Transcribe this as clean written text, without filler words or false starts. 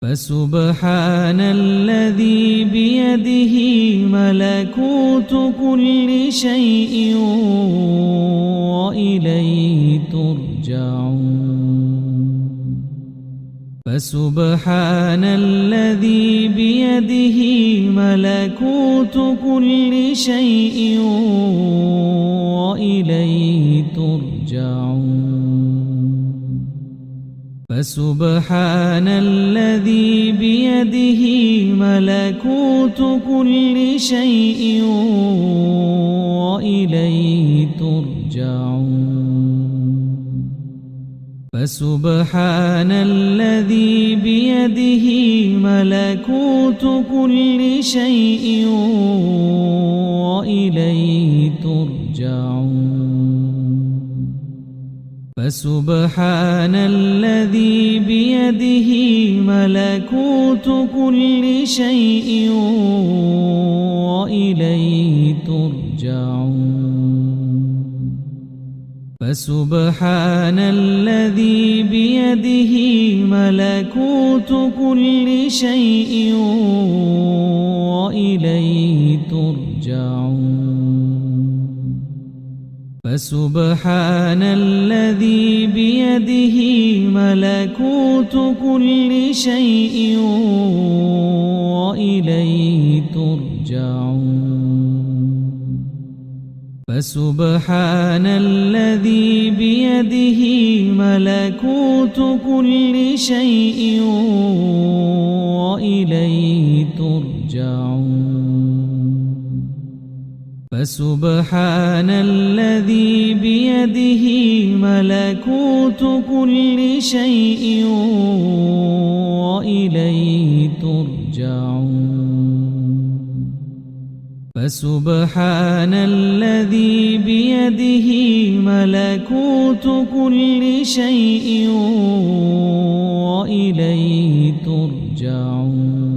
فسبحان الذي بيده ملكوت كل شيء وإليه ترجعون. فسبحان الذي بيده ملكوت كل شيء وإليه ترجعون. فسبحان الذي بيده ملكوت كل شيء وإليه ترجعون. فسبحان الذي بيده ملكوت كل شيء وإليه ترجعون. فسبحان الذي بيده ملكوت كل شيء وإليه ترجعون. فسبحان الذي بيده ملكوت كل شيء وإليه ترجعون. فسبحان الذي بيده ملكوت كل شيء وإليه ترجعون. فسبحان الذي بيده ملكوت كل شيء وإليه ترجعون. فسبحان الذي بيده ملكوت كل شيء وإليه ترجعون. فسبحان الذي بيده ملكوت كل شيء وإليه ترجعون.